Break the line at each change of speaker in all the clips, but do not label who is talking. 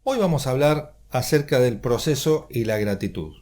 Hoy vamos a hablar acerca del proceso y la gratitud.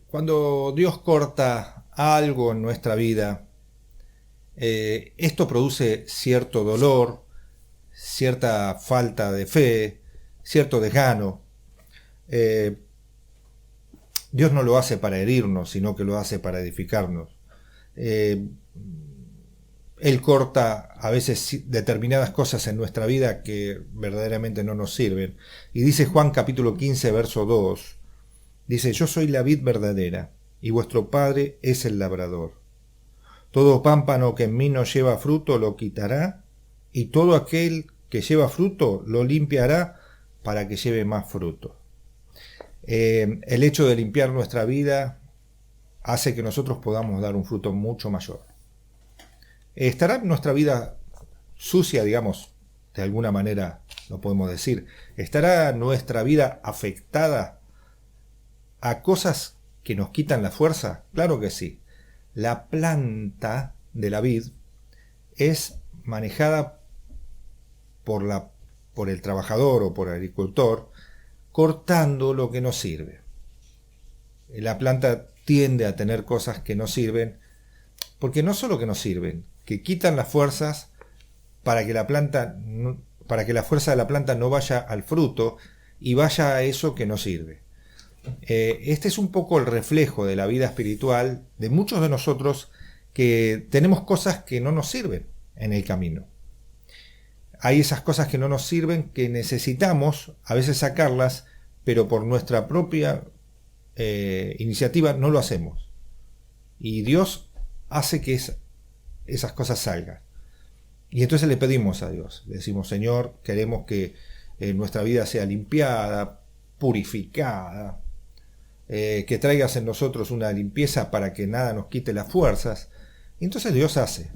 Cuando Dios corta algo en nuestra vida, esto produce cierto dolor, cierta falta de fe, cierto desgano. Dios no lo hace para herirnos, sino que lo hace para edificarnos. Él corta a veces determinadas cosas en nuestra vida que verdaderamente no nos sirven. Y dice Juan capítulo 15, verso 2, dice: yo soy la vid verdadera, y vuestro Padre es el labrador. Todo pámpano que en mí no lleva fruto lo quitará, y todo aquel que lleva fruto lo limpiará para que lleve más fruto. El hecho de limpiar nuestra vida hace que nosotros podamos dar un fruto mucho mayor. ¿Estará nuestra vida sucia, digamos, de alguna manera lo podemos decir? ¿Estará nuestra vida afectada a cosas que nos quitan la fuerza? Claro que sí. La planta de la vid es manejada por el trabajador o por el agricultor, cortando lo que no sirve. La planta tiende a tener cosas que no sirven, porque no solo que no sirven, que quitan las fuerzas para que la fuerza de la planta no vaya al fruto y vaya a eso que no sirve. Este es un poco el reflejo de la vida espiritual de muchos de nosotros, que tenemos cosas que no nos sirven en el camino. Hay esas cosas que no nos sirven, que necesitamos a veces sacarlas, pero por nuestra propia iniciativa no lo hacemos. Y Dios hace que esas cosas salgan. Y entonces le pedimos a Dios, le decimos: Señor, queremos que nuestra vida sea limpiada, purificada, que traigas en nosotros una limpieza para que nada nos quite las fuerzas. Y entonces Dios hace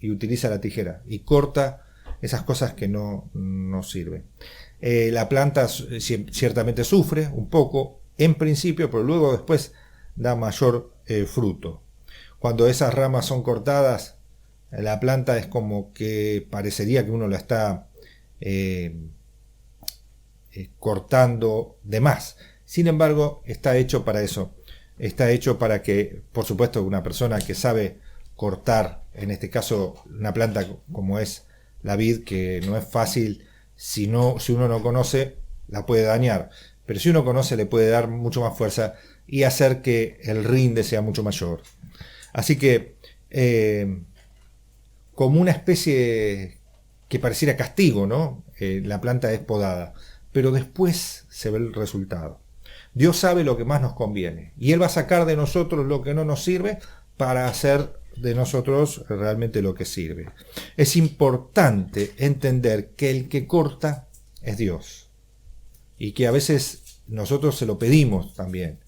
y utiliza la tijera y corta esas cosas que no nos sirven. La planta ciertamente sufre un poco en principio, pero luego después da mayor fruto. Cuando esas ramas son cortadas, la planta es como que parecería que uno la está cortando de más. Sin embargo, está hecho para eso. Está hecho para que, por supuesto, una persona que sabe cortar, en este caso una planta como es la vid, que no es fácil, si uno no conoce, la puede dañar. Pero si uno conoce, le puede dar mucho más fuerza y hacer que el rinde sea mucho mayor. Así que, como una especie que pareciera castigo, ¿no? La planta es podada, pero después se ve el resultado. Dios sabe lo que más nos conviene, y Él va a sacar de nosotros lo que no nos sirve para hacer de nosotros realmente lo que sirve. Es importante entender que el que corta es Dios, y que a veces nosotros se lo pedimos también.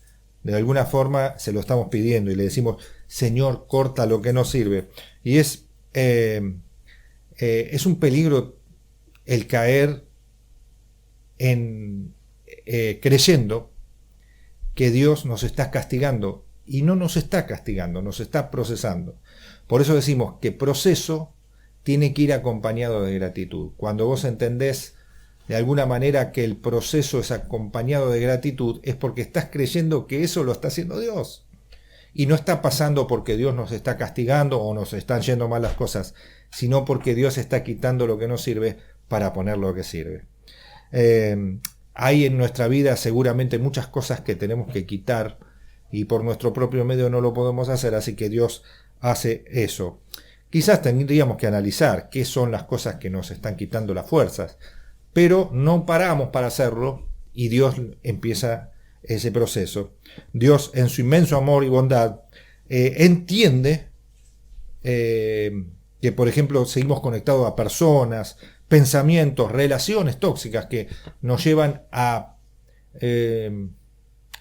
De alguna forma se lo estamos pidiendo y le decimos: Señor, corta lo que no sirve. Y es un peligro el caer en creyendo que Dios nos está castigando, y no nos está castigando, nos está procesando. Por eso decimos que proceso tiene que ir acompañado de gratitud. Cuando vos entendés de alguna manera que el proceso es acompañado de gratitud, es porque estás creyendo que eso lo está haciendo Dios. Y no está pasando porque Dios nos está castigando o nos están yendo mal las cosas, sino porque Dios está quitando lo que no sirve para poner lo que sirve. Hay en nuestra vida seguramente muchas cosas que tenemos que quitar, y por nuestro propio medio no lo podemos hacer, así que Dios hace eso. Quizás tendríamos que analizar qué son las cosas que nos están quitando las fuerzas, pero no paramos para hacerlo, y Dios empieza ese proceso. Dios, en su inmenso amor y bondad, entiende que, por ejemplo, seguimos conectados a personas, pensamientos, relaciones tóxicas que nos llevan a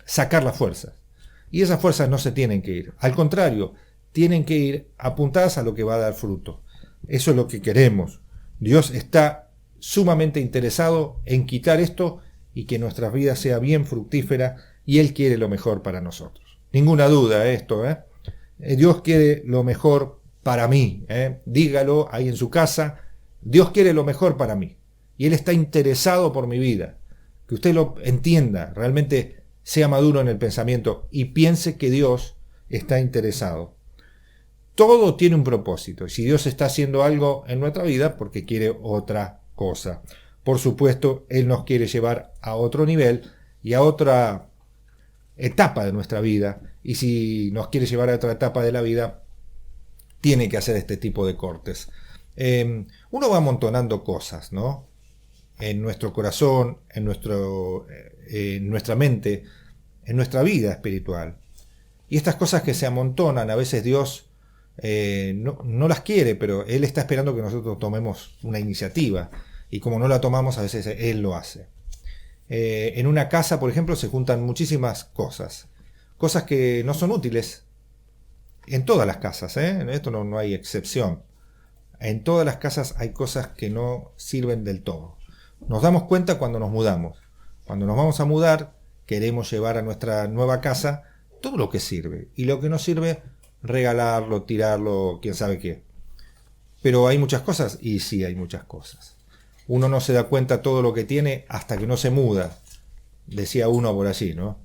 sacar las fuerzas. Y esas fuerzas no se tienen que ir. Al contrario, tienen que ir apuntadas a lo que va a dar fruto. Eso es lo que queremos. Dios está sumamente interesado en quitar esto y que nuestra vida sea bien fructífera, y Él quiere lo mejor para nosotros. Ninguna duda esto, Dios quiere lo mejor para mí. Dígalo ahí en su casa. Dios quiere lo mejor para mí. Y Él está interesado por mi vida. Que usted lo entienda, realmente sea maduro en el pensamiento y piense que Dios está interesado. Todo tiene un propósito. Y si Dios está haciendo algo en nuestra vida, porque quiere otra cosa. Por supuesto, Él nos quiere llevar a otro nivel y a otra etapa de nuestra vida. Y si nos quiere llevar a otra etapa de la vida, tiene que hacer este tipo de cortes. Uno va amontonando cosas, ¿no? En nuestro corazón, en nuestra mente, en nuestra vida espiritual. Y estas cosas que se amontonan, a veces Dios no las quiere, pero Él está esperando que nosotros tomemos una iniciativa. Y como no la tomamos, a veces Él lo hace. En una casa, por ejemplo, se juntan muchísimas cosas. Cosas que no son útiles. En todas las casas, en esto no hay excepción. En todas las casas hay cosas que no sirven del todo. Nos damos cuenta cuando nos mudamos. Cuando nos vamos a mudar, queremos llevar a nuestra nueva casa todo lo que sirve. Y lo que no sirve, regalarlo, tirarlo, quién sabe qué. Pero hay muchas cosas, y sí hay muchas cosas. Uno no se da cuenta todo lo que tiene hasta que no se muda. Decía uno por allí, ¿no?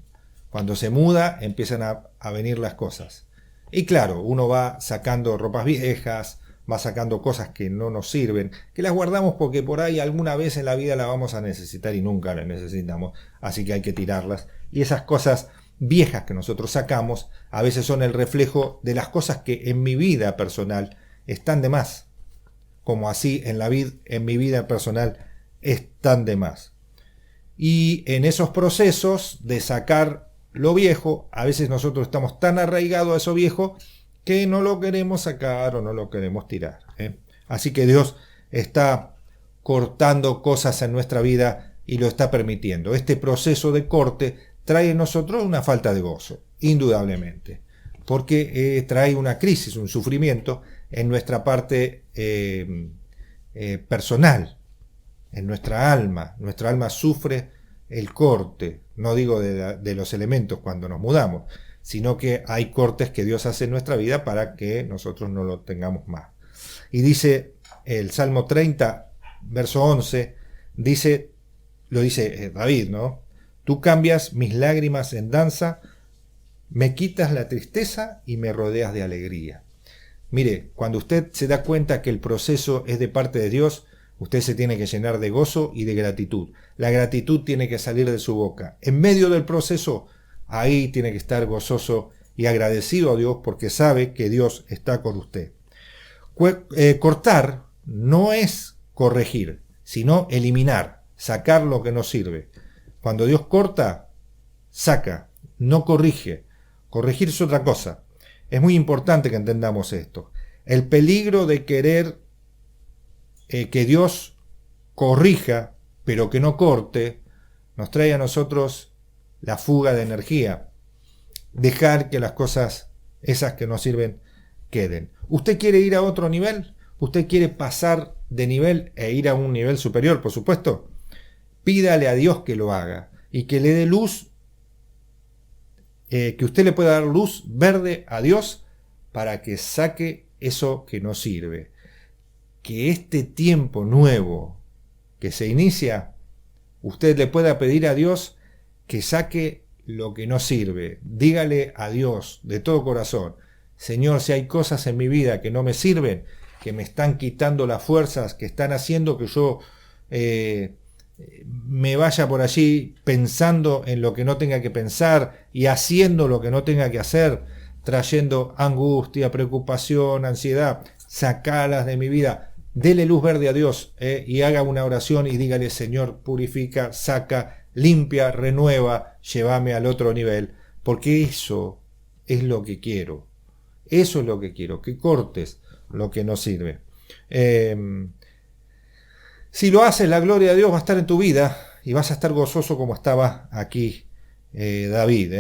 Cuando se muda, empiezan a venir las cosas. Y claro, uno va sacando ropas viejas, va sacando cosas que no nos sirven, que las guardamos porque por ahí alguna vez en la vida la vamos a necesitar y nunca la necesitamos, así que hay que tirarlas. Y esas cosas viejas que nosotros sacamos a veces son el reflejo de las cosas que en mi vida personal están de más, como así en mi vida personal están de más. Y en esos procesos de sacar lo viejo, a veces nosotros estamos tan arraigados a eso viejo que no lo queremos sacar o no lo queremos tirar. Así que Dios está cortando cosas en nuestra vida y lo está permitiendo. Este proceso de corte trae en nosotros una falta de gozo, indudablemente, porque trae una crisis, un sufrimiento en nuestra parte personal, en nuestra alma. Nuestra alma sufre el corte, no digo de los elementos cuando nos mudamos, sino que hay cortes que Dios hace en nuestra vida para que nosotros no lo tengamos más. Y dice el Salmo 30, verso 11, lo dice David, ¿no? Tú cambias mis lágrimas en danza, me quitas la tristeza y me rodeas de alegría. Mire, cuando usted se da cuenta que el proceso es de parte de Dios, usted se tiene que llenar de gozo y de gratitud. La gratitud tiene que salir de su boca. En medio del proceso, ahí tiene que estar gozoso y agradecido a Dios porque sabe que Dios está con usted. Cortar no es corregir, sino eliminar, sacar lo que no sirve. Cuando Dios corta, saca, no corrige. Corregir es otra cosa. Es muy importante que entendamos esto. El peligro de querer que Dios corrija, pero que no corte, nos trae a nosotros la fuga de energía. Dejar que las cosas, esas que nos sirven, queden. ¿Usted quiere ir a otro nivel? ¿Usted quiere pasar de nivel e ir a un nivel superior, por supuesto? Pídale a Dios que lo haga y que le dé luz, que usted le pueda dar luz verde a Dios para que saque eso que no sirve. Que este tiempo nuevo que se inicia, usted le pueda pedir a Dios que saque lo que no sirve. Dígale a Dios de todo corazón: Señor, si hay cosas en mi vida que no me sirven, que me están quitando las fuerzas, que están haciendo que yo me vaya por allí pensando en lo que no tenga que pensar y haciendo lo que no tenga que hacer, trayendo angustia, preocupación, ansiedad, sacalas de mi vida. Dele luz verde a Dios y haga una oración y dígale: Señor, purifica, saca, limpia, renueva, llévame al otro nivel, porque eso es lo que quiero. Eso es lo que quiero, que cortes lo que no sirve. Si lo haces, la gloria de Dios va a estar en tu vida y vas a estar gozoso como estaba aquí David.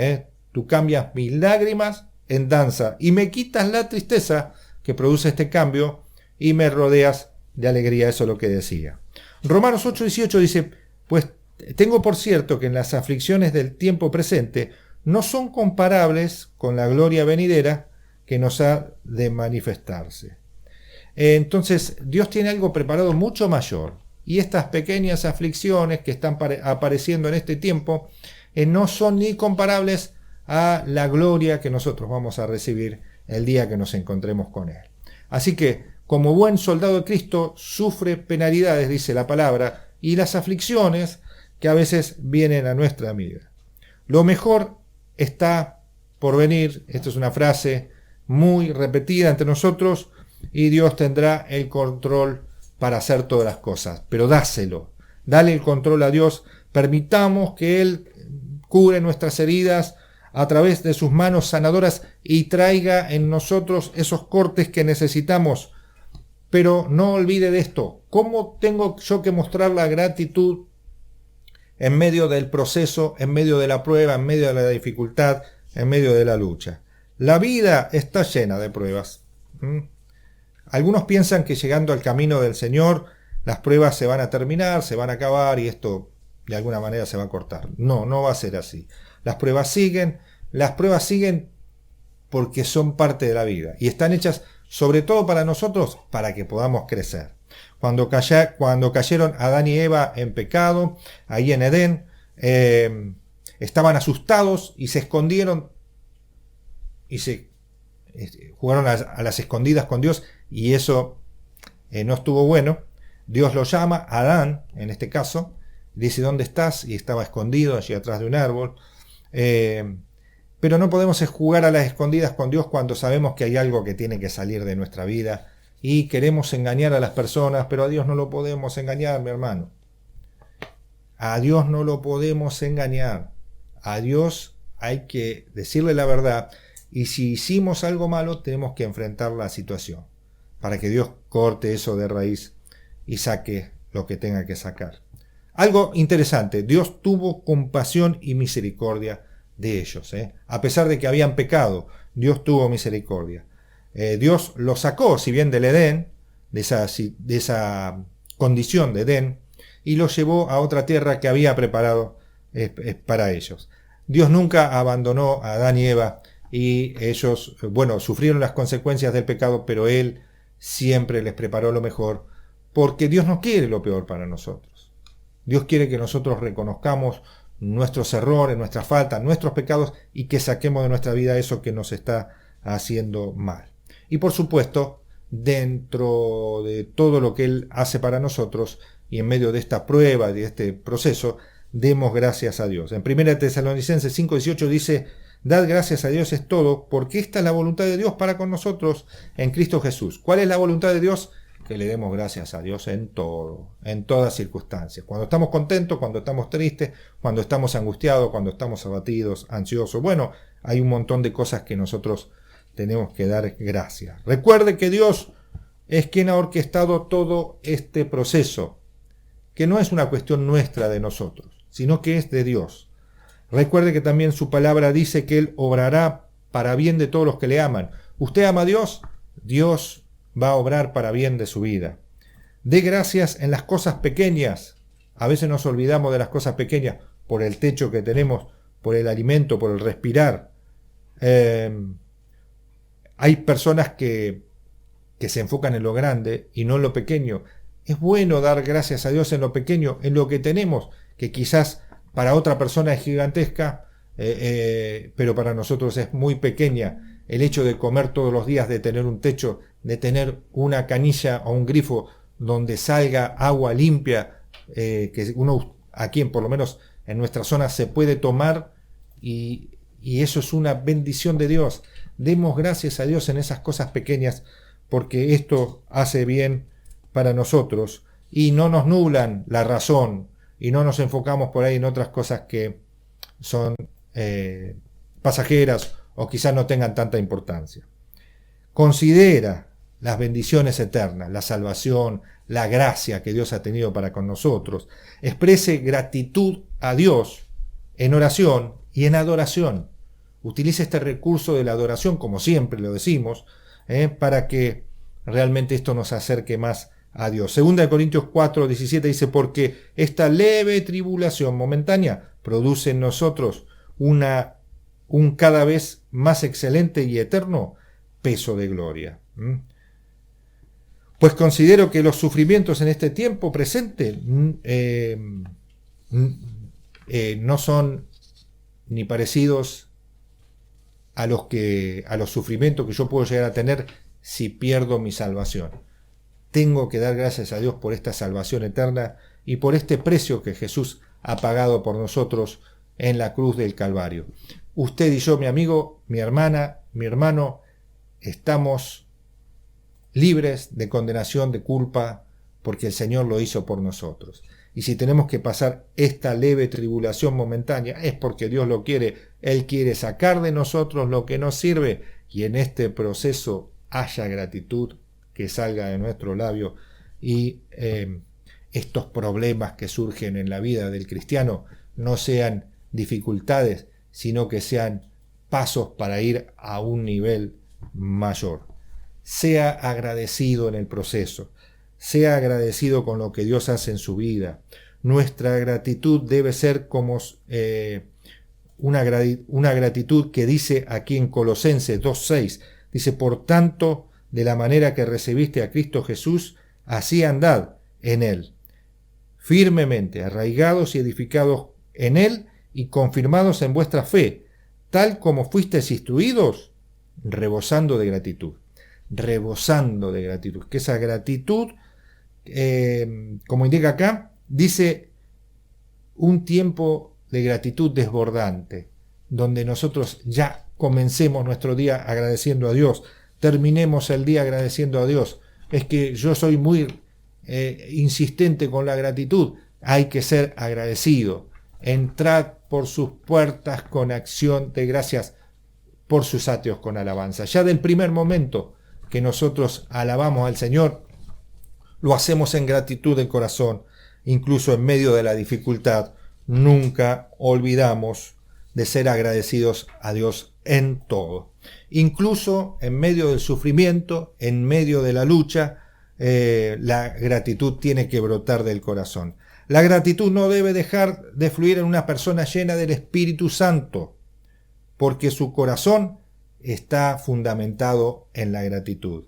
Tú cambias mis lágrimas en danza y me quitas la tristeza que produce este cambio y me rodeas de alegría. Eso es lo que decía. Romanos 8:18 dice: pues tengo por cierto que en las aflicciones del tiempo presente no son comparables con la gloria venidera que nos ha de manifestarse. Entonces, Dios tiene algo preparado mucho mayor. Y estas pequeñas aflicciones que están apareciendo en este tiempo no son ni comparables a la gloria que nosotros vamos a recibir el día que nos encontremos con Él. Así que, como buen soldado de Cristo, sufre penalidades, dice la palabra, y las aflicciones que a veces vienen a nuestra vida. Lo mejor está por venir. Esta es una frase muy repetida entre nosotros, y Dios tendrá el control para hacer todas las cosas. Pero dáselo, dale el control a Dios, permitamos que Él cure nuestras heridas a través de sus manos sanadoras y traiga en nosotros esos cortes que necesitamos. Pero no olvide de esto. ¿Cómo tengo yo que mostrar la gratitud en medio del proceso, en medio de la prueba, en medio de la dificultad, en medio de la lucha? La vida está llena de pruebas. Algunos piensan que llegando al camino del Señor, las pruebas se van a terminar, se van a acabar y esto de alguna manera se va a cortar. No, no va a ser así. Las pruebas siguen porque son parte de la vida y están hechas sobre todo para nosotros, para que podamos crecer. Cuando cayeron Adán y Eva en pecado, ahí en Edén, estaban asustados y se escondieron y se jugaron a las escondidas con Dios, y eso no estuvo bueno. Dios lo llama, Adán en este caso, dice: ¿dónde estás? Y estaba escondido allí atrás de un árbol. Pero no podemos jugar a las escondidas con Dios cuando sabemos que hay algo que tiene que salir de nuestra vida y queremos engañar a las personas, pero a Dios no lo podemos engañar, mi hermano. A Dios no lo podemos engañar. A Dios hay que decirle la verdad, y si hicimos algo malo tenemos que enfrentar la situación para que Dios corte eso de raíz y saque lo que tenga que sacar. Algo interesante: Dios tuvo compasión y misericordia de ellos. A pesar de que habían pecado, Dios tuvo misericordia. Dios los sacó, si bien del Edén, de esa condición de Edén, y los llevó a otra tierra que había preparado para ellos. Dios nunca abandonó a Adán y Eva, y ellos, sufrieron las consecuencias del pecado, pero Él siempre les preparó lo mejor, porque Dios no quiere lo peor para nosotros. Dios quiere que nosotros reconozcamos nuestros errores, nuestras faltas, nuestros pecados, y que saquemos de nuestra vida eso que nos está haciendo mal. Y por supuesto, dentro de todo lo que Él hace para nosotros y en medio de esta prueba y de este proceso, demos gracias a Dios. En 1 Tesalonicenses 5:18 dice: dad gracias a Dios es todo, porque esta es la voluntad de Dios para con nosotros en Cristo Jesús. ¿Cuál es la voluntad de Dios? Que le demos gracias a Dios en todo, en todas circunstancias. Cuando estamos contentos, cuando estamos tristes, cuando estamos angustiados, cuando estamos abatidos, ansiosos. Hay un montón de cosas que nosotros tenemos que dar gracias. Recuerde que Dios es quien ha orquestado todo este proceso, que no es una cuestión nuestra de nosotros, sino que es de Dios. Recuerde que también su palabra dice que Él obrará para bien de todos los que le aman. ¿Usted ama a Dios? Dios va a obrar para bien de su vida. Dé gracias en las cosas pequeñas. A veces nos olvidamos de las cosas pequeñas, por el techo que tenemos, por el alimento, por el respirar. Hay personas que se enfocan en lo grande y no en lo pequeño. Es bueno dar gracias a Dios en lo pequeño, en lo que tenemos, que quizás para otra persona es gigantesca, pero para nosotros es muy pequeña. El hecho de comer todos los días, de tener un techo, de tener una canilla o un grifo donde salga agua limpia, que uno aquí, por lo menos en nuestra zona, se puede tomar, y eso es una bendición de Dios. Demos gracias a Dios en esas cosas pequeñas, porque esto hace bien para nosotros y no nos nublan la razón y no nos enfocamos por ahí en otras cosas que son pasajeras o quizás no tengan tanta importancia. Considera las bendiciones eternas, la salvación, la gracia que Dios ha tenido para con nosotros. Exprese gratitud a Dios en oración y en adoración. Utilice este recurso de la adoración, como siempre lo decimos, para que realmente esto nos acerque más a Dios. 2 Corintios 4:17 dice: porque esta leve tribulación momentánea produce en nosotros un cada vez más excelente y eterno peso de gloria. Pues considero que los sufrimientos en este tiempo presente no son ni parecidos a los sufrimientos que yo puedo llegar a tener si pierdo mi salvación. Tengo que dar gracias a Dios por esta salvación eterna y por este precio que Jesús ha pagado por nosotros en la cruz del Calvario. Usted y yo, mi amigo, mi hermana, mi hermano, estamos libres de condenación, de culpa, porque el Señor lo hizo por nosotros. Y si tenemos que pasar esta leve tribulación momentánea, es porque Dios lo quiere. Él quiere sacar de nosotros lo que nos sirve, y en este proceso haya gratitud que salga de nuestro labio, y estos problemas que surgen en la vida del cristiano no sean dificultades, sino que sean pasos para ir a un nivel mayor. Sea agradecido en el proceso, sea agradecido con lo que Dios hace en su vida. Nuestra gratitud debe ser como una gratitud que dice aquí en Colosenses 2:6, dice: por tanto, de la manera que recibiste a Cristo Jesús, así andad en Él, firmemente arraigados y edificados en Él y confirmados en vuestra fe, tal como fuisteis instruidos, rebosando de gratitud. Rebosando de gratitud. Que esa gratitud, como indica acá, dice un tiempo de gratitud desbordante, donde nosotros ya comencemos nuestro día agradeciendo a Dios, terminemos el día agradeciendo a Dios. Es que yo soy muy insistente con la gratitud. Hay que ser agradecido. Entrad por sus puertas con acción de gracias, por sus atrios con alabanza. Ya del primer momento que nosotros alabamos al Señor, lo hacemos en gratitud del corazón, incluso en medio de la dificultad. Nunca olvidamos de ser agradecidos a Dios en todo. Incluso en medio del sufrimiento, en medio de la lucha, la gratitud tiene que brotar del corazón. La gratitud no debe dejar de fluir en una persona llena del Espíritu Santo, porque su corazón está fundamentado en la gratitud.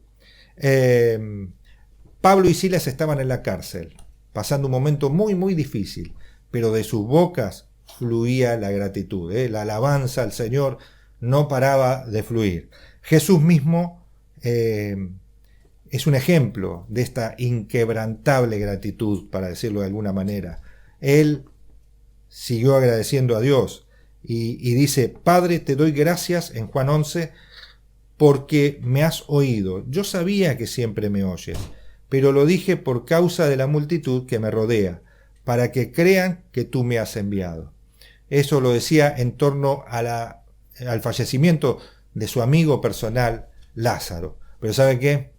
Pablo y Silas estaban en la cárcel, pasando un momento muy, muy difícil, pero de sus bocas fluía la gratitud. La alabanza al Señor no paraba de fluir. Jesús mismo es un ejemplo de esta inquebrantable gratitud, para decirlo de alguna manera. Él siguió agradeciendo a Dios y dice: Padre, te doy gracias, en Juan 11, porque me has oído. Yo sabía que siempre me oyes, pero lo dije por causa de la multitud que me rodea, para que crean que tú me has enviado. Eso lo decía en torno a al fallecimiento de su amigo personal, Lázaro. Pero ¿sabe qué?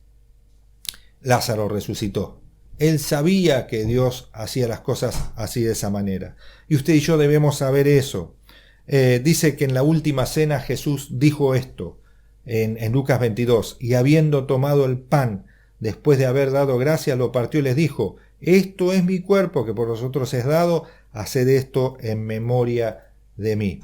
Lázaro resucitó. Él sabía que Dios hacía las cosas así, de esa manera. Y usted y yo debemos saber eso. Dice que en la última cena Jesús dijo esto, en Lucas 22, y habiendo tomado el pan, después de haber dado gracias, lo partió y les dijo: esto es mi cuerpo que por vosotros es dado, haced esto en memoria de mí.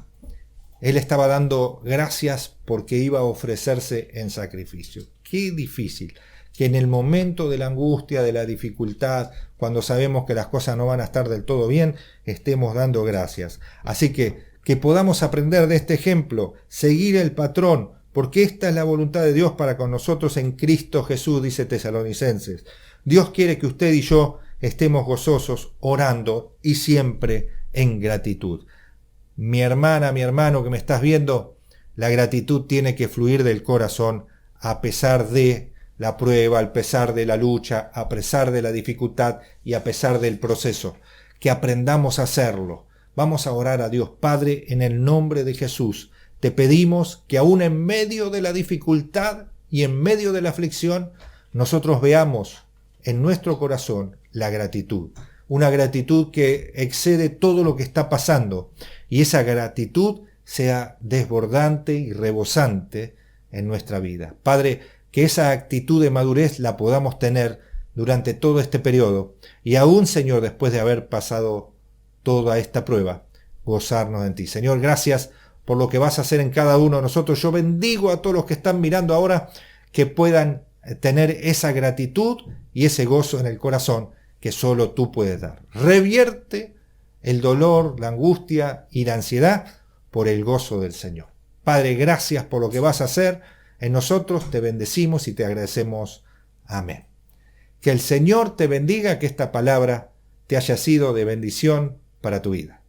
Él estaba dando gracias porque iba a ofrecerse en sacrificio. Qué difícil que en el momento de la angustia, de la dificultad, cuando sabemos que las cosas no van a estar del todo bien, estemos dando gracias. Así que podamos aprender de este ejemplo, seguir el patrón, porque esta es la voluntad de Dios para con nosotros en Cristo Jesús, dice Tesalonicenses. Dios quiere que usted y yo estemos gozosos, orando y siempre en gratitud. Mi hermana, mi hermano que me estás viendo, la gratitud tiene que fluir del corazón a pesar de la prueba, a pesar de la lucha, a pesar de la dificultad y a pesar del proceso. Que aprendamos a hacerlo. Vamos a orar a Dios. Padre, en el nombre de Jesús, te pedimos que aún en medio de la dificultad y en medio de la aflicción, nosotros veamos en nuestro corazón la gratitud. Una gratitud que excede todo lo que está pasando. Y esa gratitud sea desbordante y rebosante en nuestra vida. Padre, que esa actitud de madurez la podamos tener durante todo este periodo. Y aún, Señor, después de haber pasado toda esta prueba, gozarnos en ti. Señor, gracias por lo que vas a hacer en cada uno de nosotros. Yo bendigo a todos los que están mirando ahora que puedan tener esa gratitud y ese gozo en el corazón que solo tú puedes dar. Revierte el dolor, la angustia y la ansiedad por el gozo del Señor. Padre, gracias por lo que vas a hacer en nosotros. Te bendecimos y te agradecemos. Amén. Que el Señor te bendiga, que esta palabra te haya sido de bendición para tu vida.